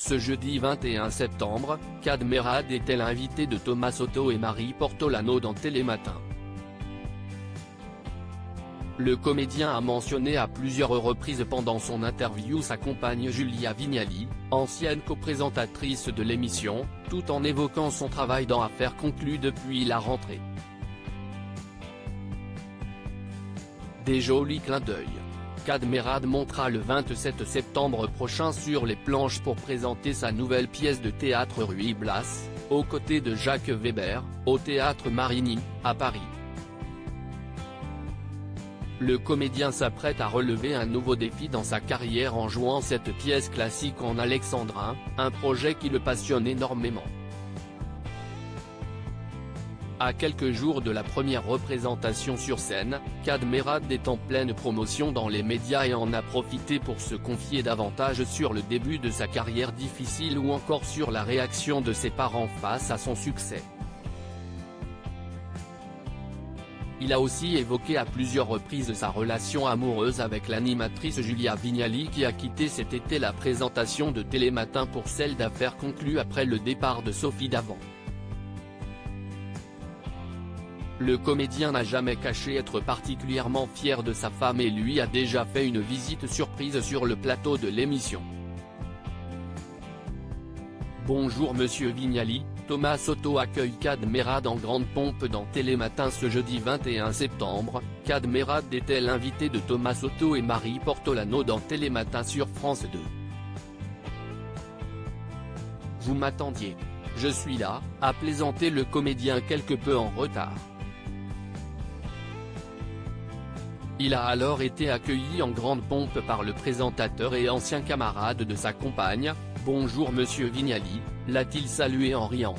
Ce jeudi 21 septembre, Kad Merad était l'invité de Thomas Soto et Marie Portolano dans Télématin. Le comédien a mentionné à plusieurs reprises pendant son interview sa compagne Julia Vignali, ancienne co-présentatrice de l'émission, tout en évoquant son travail dans Affaires conclues depuis la rentrée. Des jolis clins d'œil. Kad Merad montera le 27 septembre prochain sur les planches pour présenter sa nouvelle pièce de théâtre Ruy Blas, aux côtés de Jacques Weber, au Théâtre Marigny, à Paris. Le comédien s'apprête à relever un nouveau défi dans sa carrière en jouant cette pièce classique en alexandrin, un projet qui le passionne énormément. À quelques jours de la première représentation sur scène, Kad Merad est en pleine promotion dans les médias et en a profité pour se confier davantage sur le début de sa carrière difficile ou encore sur la réaction de ses parents face à son succès. Il a aussi évoqué à plusieurs reprises sa relation amoureuse avec l'animatrice Julia Vignali qui a quitté cet été la présentation de Télématin pour celle d'Affaires conclues après le départ de Sophie Davant. Le comédien n'a jamais caché être particulièrement fier de sa femme et lui a déjà fait une visite surprise sur le plateau de l'émission. Bonjour Monsieur Vignali, Thomas Soto accueille Kad Merad en grande pompe dans Télématin ce jeudi 21 septembre, Kad Merad était l'invité de Thomas Soto et Marie Portolano dans Télématin sur France 2. Vous m'attendiez. Je suis là, a plaisanté le comédien quelque peu en retard. Il a alors été accueilli en grande pompe par le présentateur et ancien camarade de sa compagne. Bonjour Monsieur Vignali, l'a-t-il salué en riant.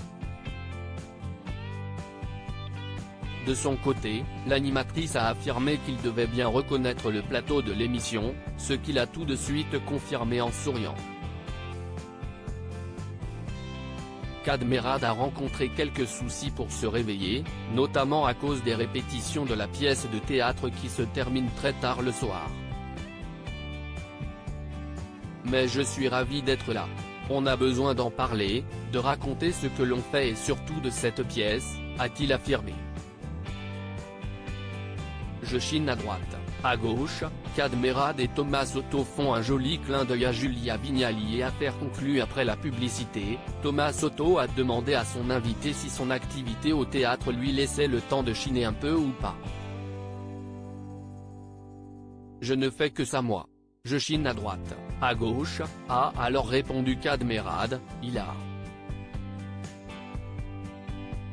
De son côté, l'animatrice a affirmé qu'il devait bien reconnaître le plateau de l'émission, ce qu'il a tout de suite confirmé en souriant. Kad Merad a rencontré quelques soucis pour se réveiller, notamment à cause des répétitions de la pièce de théâtre qui se termine très tard le soir. Mais je suis ravi d'être là. On a besoin d'en parler, de raconter ce que l'on fait et surtout de cette pièce, a-t-il affirmé. Je chine à droite. À gauche, Kad Merad et Thomas Soto font un joli clin d'œil à Julia Vignali et Affaires conclues après la publicité. Thomas Soto a demandé à son invité si son activité au théâtre lui laissait le temps de chiner un peu ou pas. Je ne fais que ça moi. Je chine à droite. À gauche, a alors répondu Kad Merad, il a.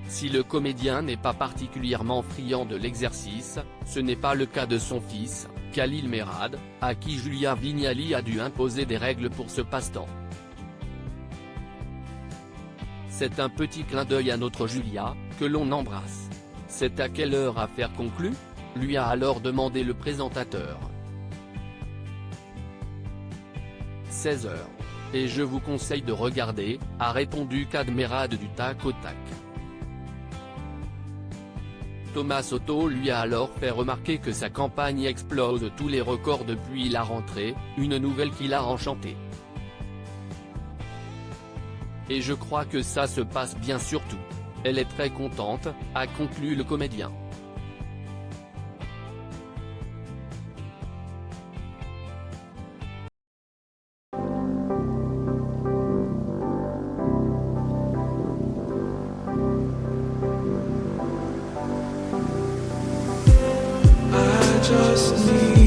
Si le comédien n'est pas particulièrement friand de l'exercice, ce n'est pas le cas de son fils, Khalil Merad, à qui Julia Vignali a dû imposer des règles pour ce passe-temps. C'est un petit clin d'œil à notre Julia, que l'on embrasse. C'est à quelle heure Affaires conclues ? Lui a alors demandé le présentateur. 16h. Et je vous conseille de regarder, a répondu Kad Merad du tac au tac. Thomas Soto lui a alors fait remarquer que sa campagne explose tous les records depuis la rentrée, une nouvelle qui l'a enchanté. Et je crois que ça se passe bien surtout. Elle est très contente, a conclu le comédien. Just need